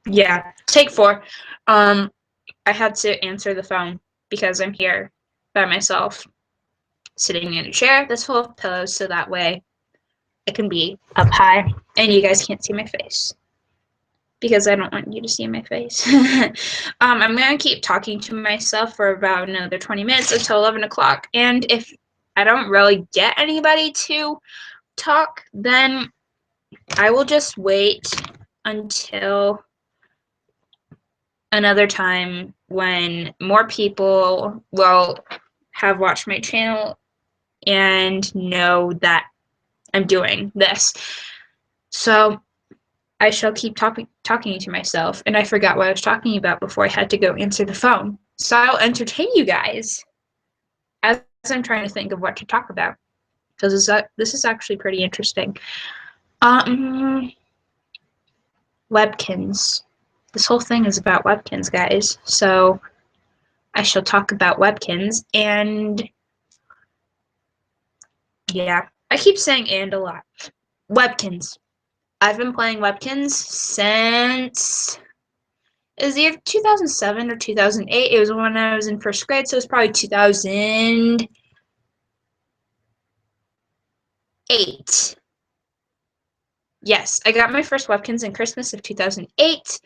Yeah, take 4. I had to answer the phone because I'm here by myself, sitting in a chair that's full of pillows, so that way I can be up high and you guys can't see my face because I don't want you to see my face. I'm going to keep talking to myself for about another 20 minutes until 11 o'clock. And if I don't really get anybody to talk, then I will just wait until another time when more people will have watched my channel and know that I'm doing this. So I shall keep talking to myself, and I forgot what I was talking about before I had to go answer the phone. So I'll entertain you guys as I'm trying to think of what to talk about, because this is actually pretty interesting. Webkins. This whole thing is about Webkins, guys. So I shall talk about Webkins, and yeah, I keep saying "and" a lot. Webkins. I've been playing Webkins since it was either 2007 or 2008. It was when I was in first grade, so it was probably 2008. Yes, I got my first Webkins in Christmas of 2008.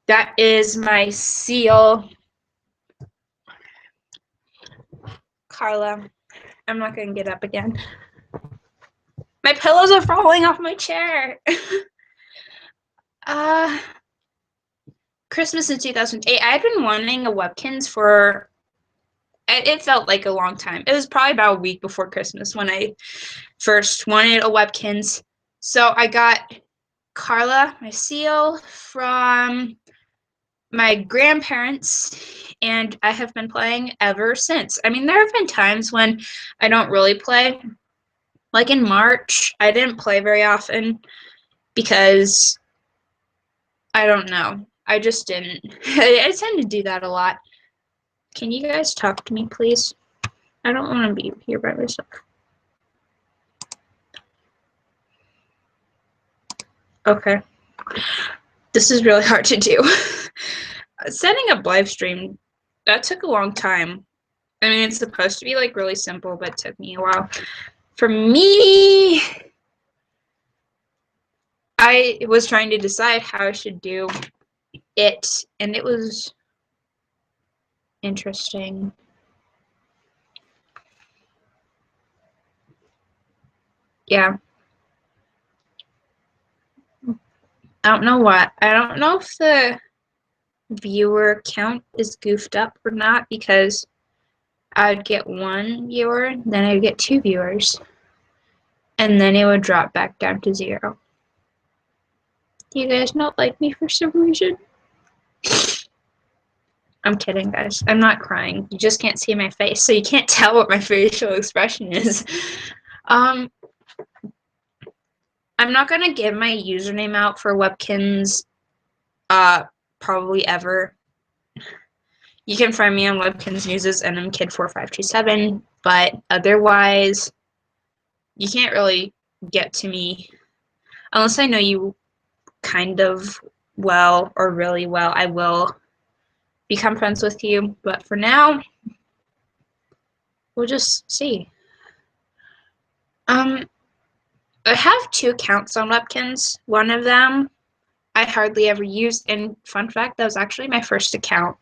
That is my seal. Carla, I'm not going to get up again. My pillows are falling off my chair. Christmas in 2008. I had been wanting a Webkins for, it felt like a long time. It was probably about a week before Christmas when I first wanted a Webkins. So I got Carla, my seal, from my grandparents, and I have been playing ever since. I mean, there have been times when I don't really play. Like in March, I didn't play very often because I don't know. I just didn't. I tend to do that a lot. Can you guys talk to me, please? I don't want to be here by myself. Okay. This is really hard to do. Setting up live stream, that took a long time. I mean, it's supposed to be like really simple, but it took me a while. For me, I was trying to decide how I should do it, and it was interesting. Yeah. I don't know what. I don't know if the viewer count is goofed up or not, because I'd get 1 viewer, then I'd get 2 viewers, and then it would drop back down to 0. Do you guys not like me for some reason? I'm kidding, guys. I'm not crying. You just can't see my face, so you can't tell what my facial expression is. I'm not gonna give my username out for Webkins, probably ever. You can find me on Webkins News as NMKid4527, but otherwise, you can't really get to me unless I know you kind of well or really well. I will become friends with you, but for now, we'll just see. I have 2 accounts on Webkins. One of them I hardly ever use, and fun fact, that was actually my first account,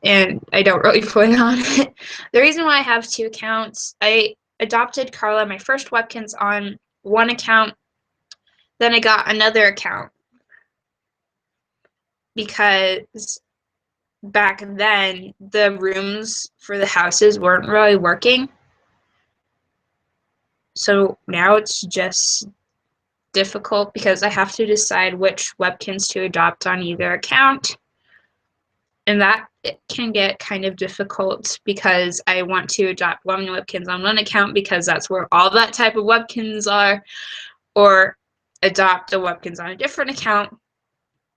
and I don't really play on it. The reason why I have 2 accounts, I adopted Carla, my first Webkins, on one account, then I got another account because back then the rooms for the houses weren't really working. So now it's just difficult because I have to decide which Webkins to adopt on either account. And that can get kind of difficult because I want to adopt one Webkins on one account because that's where all that type of Webkins are, or adopt the Webkins on a different account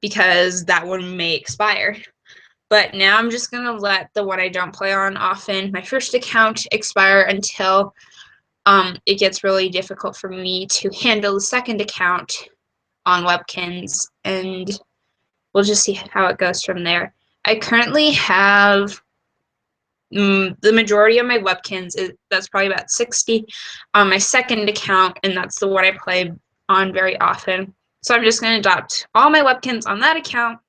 because that one may expire. But now I'm just going to let the one I don't play on often, my first account, expire until it gets really difficult for me to handle the second account on Webkins. And we'll just see how it goes from there. I currently have the majority of my Webkinz, that's probably about 60 on my second account, and that's the one I play on very often. So I'm just going to adopt all my Webkinz on that account.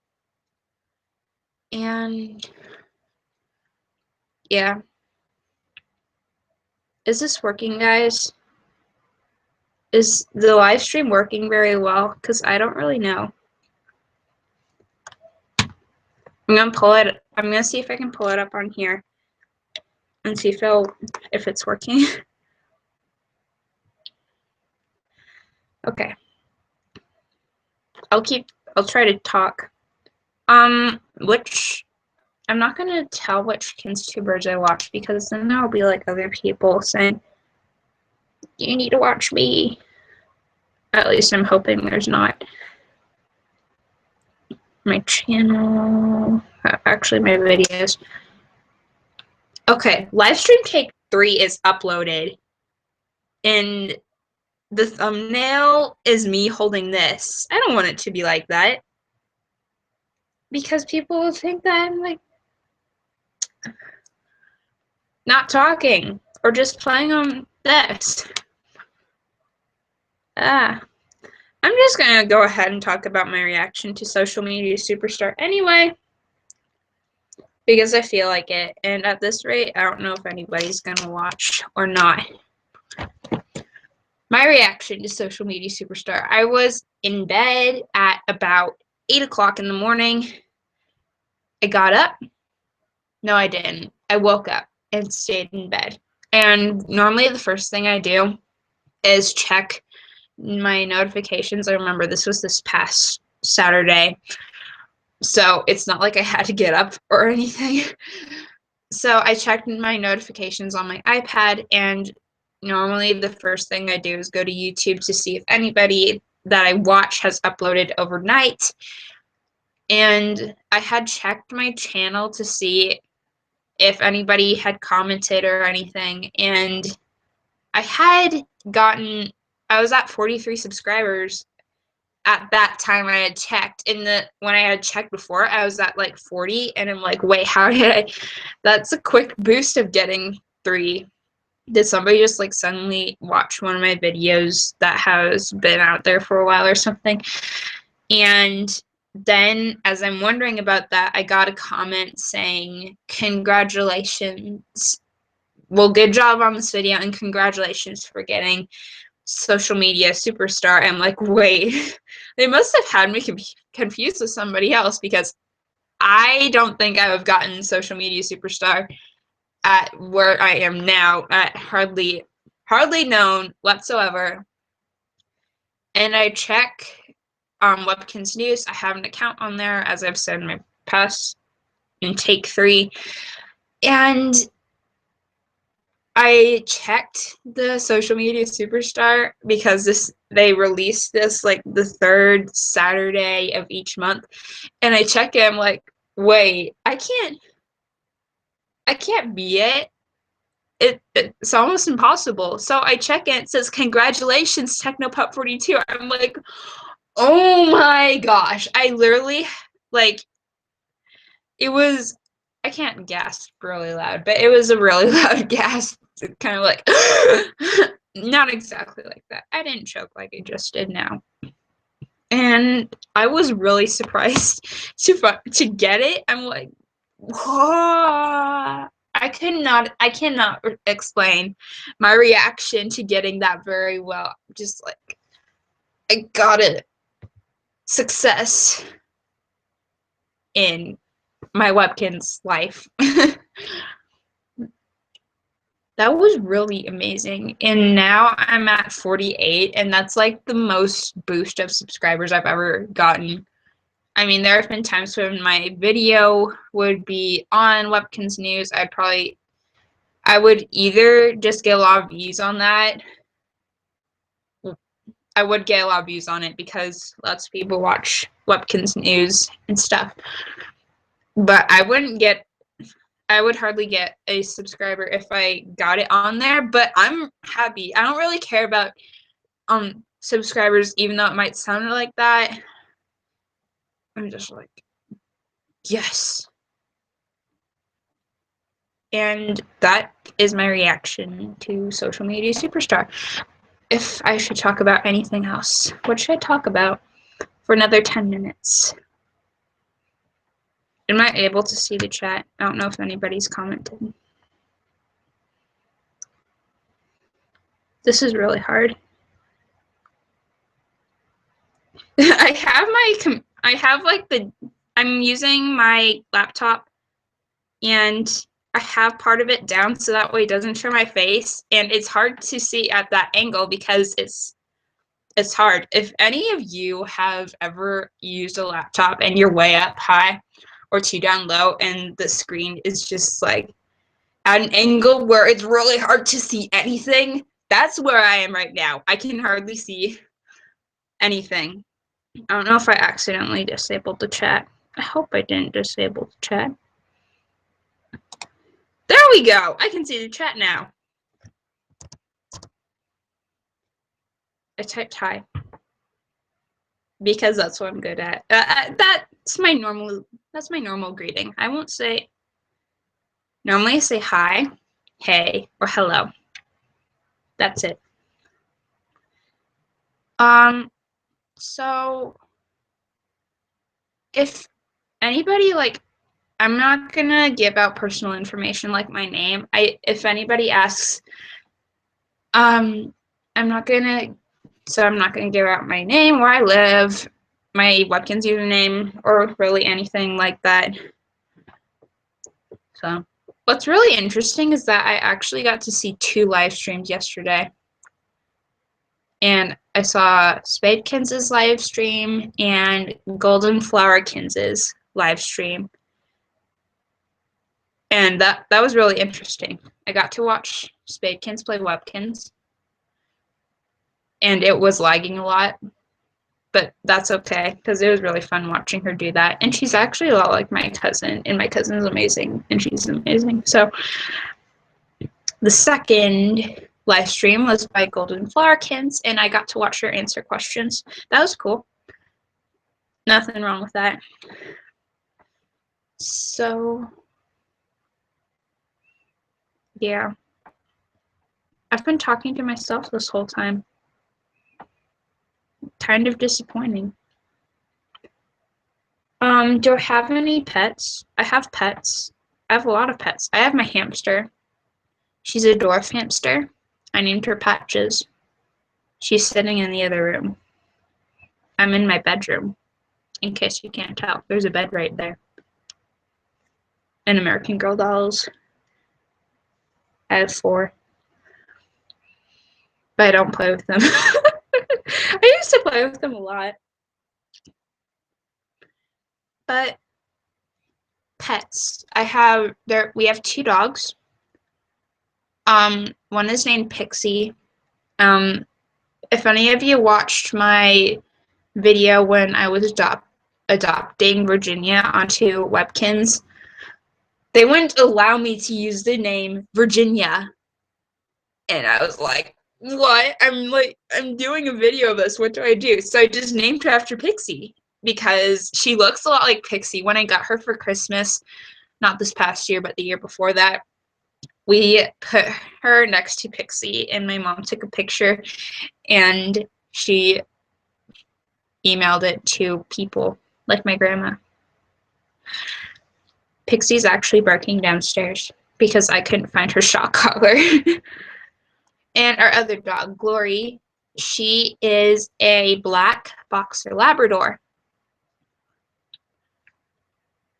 And yeah. Is this working, guys? Is the live stream working very well? Because I don't really know. I'm gonna see if I can pull it up on here and see if it's working. Okay. I'll try to talk. Which I'm not gonna tell which KinsTubers I watch, because then there'll be like other people saying, you need to watch me. At least I'm hoping there's not. My channel, actually my videos. Okay, Livestream Take 3 is uploaded, and the thumbnail is me holding this. I don't want it to be like that, because people will think that I'm like not talking or just playing on this. I'm just gonna go ahead and talk about my reaction to Social Media Superstar anyway, because I feel like it, and at this rate, I don't know if anybody's gonna watch or not. My reaction to Social Media Superstar. I was in bed at about 8 o'clock in the morning. I got up. No, I didn't. I woke up and stayed in bed. And normally the first thing I do is check my notifications. I remember this was this past Saturday, so it's not like I had to get up or anything. So I checked my notifications on my iPad, and normally the first thing I do is go to YouTube to see if anybody that I watch has uploaded overnight. And I had checked my channel to see if anybody had commented or anything, and I was at 43 subscribers at that time I had checked. When I had checked before, I was at like 40, and I'm like, wait, that's a quick boost of getting 3. Did somebody just like suddenly watch one of my videos that has been out there for a while or something? And then as I'm wondering about that, I got a comment saying, congratulations. Well, good job on this video, and congratulations for getting Social Media Superstar. I'm like, wait, they must have had me confused with somebody else, because I don't think I have gotten Social Media Superstar at where I am now, at hardly known whatsoever. And I check Webkinz News. I have an account on there, as I've said in my past, in Take 3, and I checked the Social Media Superstar because they release this like the third Saturday of each month, and I check it. I'm like, wait, I can't be it. It's almost impossible. So I check it. It says, congratulations, Technopup42. I'm like, oh my gosh! I literally it was. I can't gasp really loud, but it was a really loud gasp. Kind of like, not exactly like that. I didn't choke like I just did now. And I was really surprised to get it. I'm like, whoa. I cannot explain my reaction to getting that very well. Just like, I got it. Success in my Webkinz life. That was really amazing. And now I'm at 48, and that's like the most boost of subscribers I've ever gotten. I mean, there have been times when my video would be on Webkinz News. I would either just get a lot of views on that. I would get a lot of views on it because lots of people watch Webkinz News and stuff. But I would hardly get a subscriber if I got it on there, but I'm happy. I don't really care about subscribers, even though it might sound like that. I'm just like, yes. And that is my reaction to Social Media Superstar. If I should talk about anything else, what should I talk about for another 10 minutes? Am I able to see the chat? I don't know if anybody's commented. This is really hard. I'm using my laptop and I have part of it down so that way it doesn't show my face, and it's hard to see at that angle because it's hard. If any of you have ever used a laptop and you're way up high or too down low and the screen is just like at an angle where it's really hard to see anything, that's where I am right now. I can hardly see anything. I don't know if I accidentally disabled the chat. I hope I didn't disable the chat. There we go. I can see the chat now. I typed hi because that's what I'm good at. That's my normal greeting. I won't say. Normally I say hi, hey, or hello. That's it. So if anybody I'm not gonna give out personal information like my name. If anybody asks, I'm not gonna give out my name, where I live, my Webkinz username, or really anything like that. So what's really interesting is that I actually got to see 2 live streams yesterday. And I saw Spadekins' live stream and Golden Flower Kins' live stream. And that was really interesting. I got to watch Spadekins play Webkinz. And it was lagging a lot. But that's okay, because it was really fun watching her do that. And she's actually a lot like my cousin. And my cousin's amazing. And she's amazing. So the second live stream was by Golden Flowerkins, and I got to watch her answer questions. That was cool. Nothing wrong with that. So, yeah. I've been talking to myself this whole time. Kind of disappointing. Do I have any pets? I have pets. I have a lot of pets. I have my hamster. She's a dwarf hamster. I named her Patches. She's sitting in the other room. I'm in my bedroom, in case you can't tell. There's a bed right there. And American Girl dolls. I have 4. But I don't play with them. I used to play with them a lot. But pets. We have 2 dogs. One is named Pixie. If any of you watched my video when I was adopting Virginia onto Webkinz, they wouldn't allow me to use the name Virginia. And I was like, what? I'm doing a video of this. What do I do? So I just named her after Pixie because she looks a lot like Pixie. When I got her for Christmas, not this past year, but the year before that, we put her next to Pixie, and my mom took a picture, and she emailed it to people, like my grandma. Pixie's actually barking downstairs because I couldn't find her shock collar. And our other dog, Glory, she is a black boxer Labrador.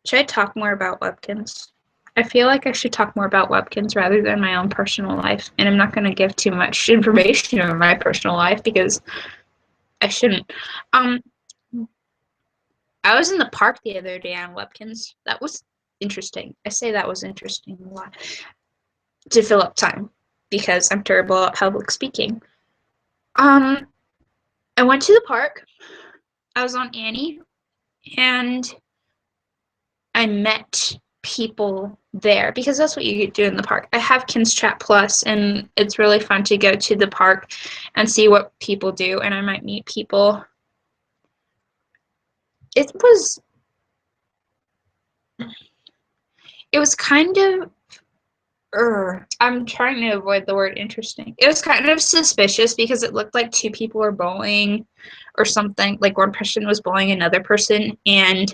Should I talk more about Webkinz? I feel like I should talk more about Webkinz rather than my own personal life. And I'm not going to give too much information on my personal life because I shouldn't. I was in the park the other day on Webkinz. That was interesting. I say that was interesting a lot to fill up time because I'm terrible at public speaking. I went to the park. I was on Annie, and I met people there because that's what you do in the park. I have KinsChat Plus, and it's really fun to go to the park and see what people do, and I might meet people. It was it was kind of I'm trying to avoid the word interesting. It was kind of suspicious because it looked like two people were bullying or something. Like one person was bullying another person, and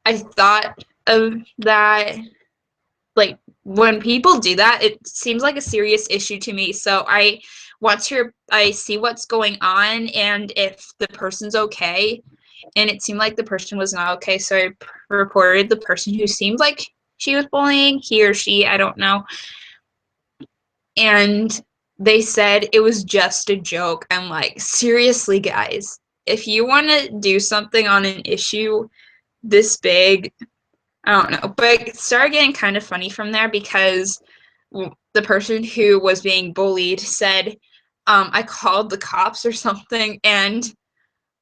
I thought of that. Like when people do that, it seems like a serious issue to me. So I see what's going on and if the person's okay. And it seemed like the person was not okay, so I reported the person who seemed like she was bullying, he or she, I don't know. And they said it was just a joke. I'm like, seriously, guys, if you want to do something on an issue this big, I don't know. But it started getting kind of funny from there because the person who was being bullied said, I called the cops or something, and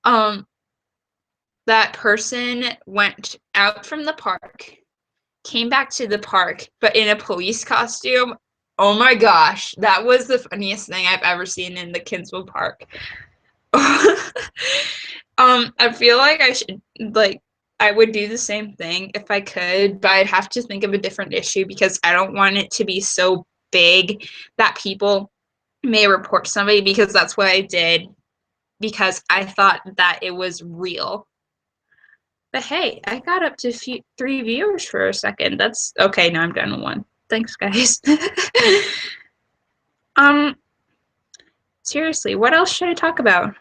that person went out from the park, came back to the park, but in a police costume. Oh my gosh, that was the funniest thing I've ever seen in the Kinsville Park. I feel like I would do the same thing if I could, but I'd have to think of a different issue because I don't want it to be so big that people may report somebody, because that's what I did because I thought that it was real. But hey, I got up to 3 viewers for a second. That's okay. Now I'm down to 1. Thanks, guys. Seriously, what else should I talk about?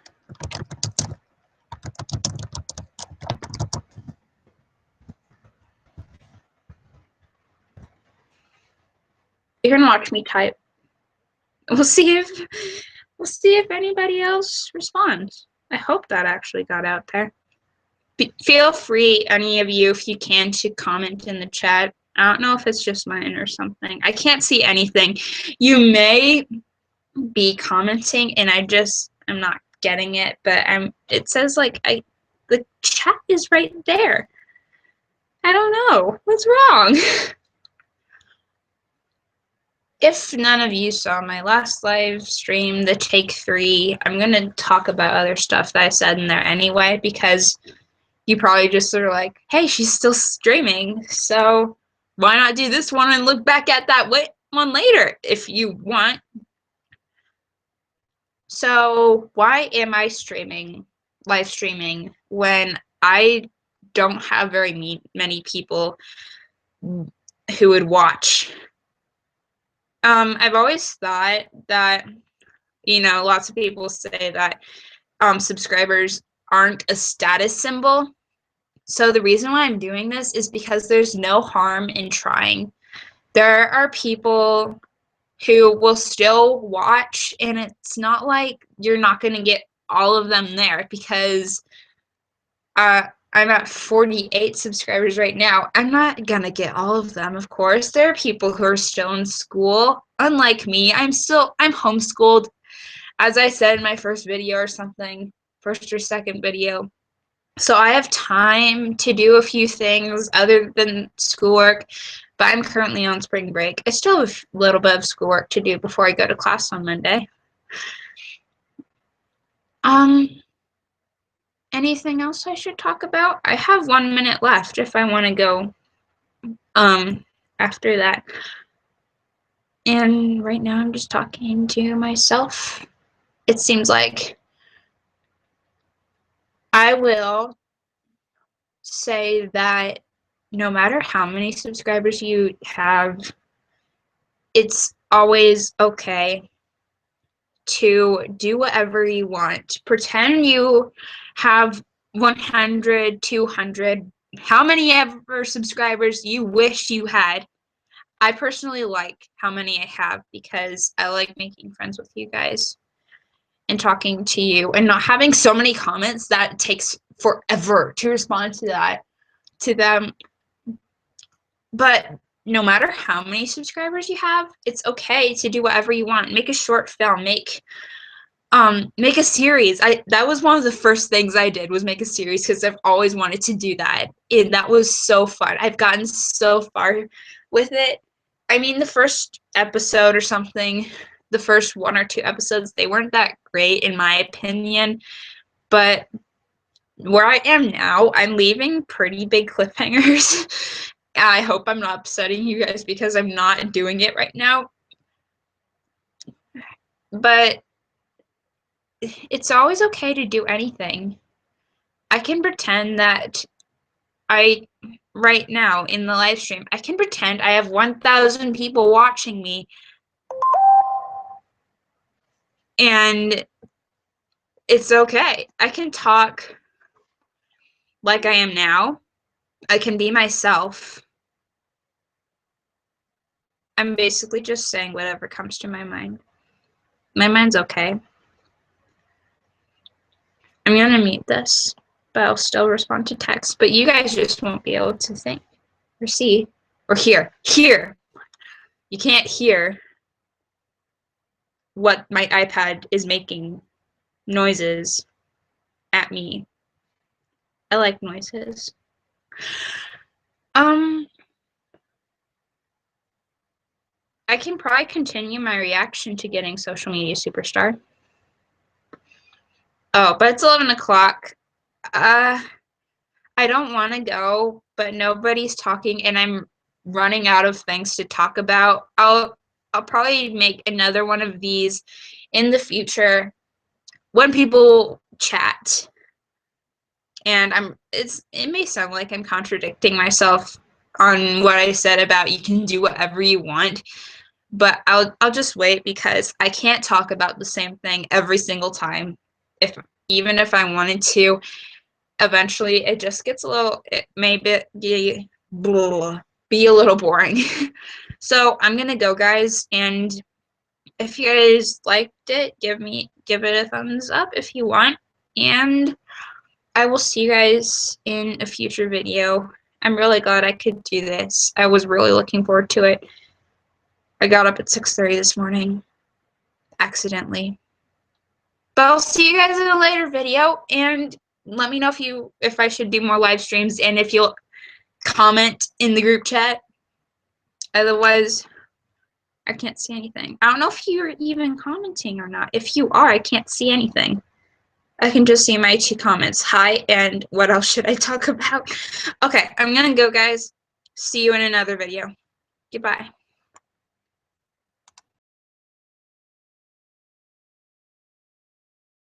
You can watch me type. We'll see if anybody else responds. I hope that actually got out there. Feel free, any of you, if you can, to comment in the chat. I don't know if it's just mine or something. I can't see anything. You may be commenting and I'm not getting it, but it says like the chat is right there. I don't know. What's wrong? If none of you saw my last live stream, the Take 3, I'm going to talk about other stuff that I said in there anyway, because you probably just are like, hey, she's still streaming, so why not do this one and look back at that one later if you want. So why am I live streaming, when I don't have very many people who would watch? I've always thought that, lots of people say that subscribers aren't a status symbol. So the reason why I'm doing this is because there's no harm in trying. There are people who will still watch, and it's not like you're not going to get all of them there, because I'm at 48 subscribers right now. I'm not going to get all of them, of course. There are people who are still in school. Unlike me, I'm homeschooled. As I said in my first video or something, first or second video. So I have time to do a few things other than schoolwork, but I'm currently on spring break. I still have a little bit of schoolwork to do before I go to class on Monday. Anything else I should talk about? I have 1 minute left if I want to go after that. And right now I'm just talking to myself. It seems like I will say that no matter how many subscribers you have, it's always okay to do whatever you want. Pretend you have 100, 200, how many ever subscribers you wish you had. I personally like how many I have because I like making friends with you guys and talking to you and not having so many comments that it takes forever to respond to them. But no matter how many subscribers you have, it's okay to do whatever you want. Make a short film, make a series. That was one of the first things I did, was make a series, because I've always wanted to do that. And that was so fun. I've gotten so far with it. I mean, the first episode or something, the first 1 or 2 episodes, they weren't that great in my opinion, but where I am now, I'm leaving pretty big cliffhangers. I hope I'm not upsetting you guys because I'm not doing it right now. But it's always okay to do anything. I can pretend that right now in the live stream, I can pretend I have 1,000 people watching me. And it's okay. I can talk like I am now. I can be myself. I'm basically just saying whatever comes to my mind. My mind's okay. I'm gonna mute this, but I'll still respond to text. But you guys just won't be able to think or see or hear. Hear. You can't hear what my iPad is making noises at me. I like noises. I can probably continue my reaction to getting social media superstar. Oh, but it's 11 o'clock. I don't want to go, but nobody's talking, and I'm running out of things to talk about. I'll probably make another one of these in the future when people chat. And it may sound like I'm contradicting myself on what I said about you can do whatever you want, but I'll just wait because I can't talk about the same thing every single time. Even if I wanted to, eventually it just gets it may be a little boring. So I'm gonna go, guys, and if you guys liked it, give it a thumbs up if you want, and I will see you guys in a future video. I'm really glad I could do this. I was really looking forward to it. I got up at 6:30 this morning, accidentally. But I'll see you guys in a later video, and let me know if I should do more live streams, and if you'll comment in the group chat. Otherwise, I can't see anything. I don't know if you're even commenting or not. If you are, I can't see anything. I can just see my 2 comments. Hi, and what else should I talk about? Okay, I'm gonna go, guys. See you in another video. Goodbye.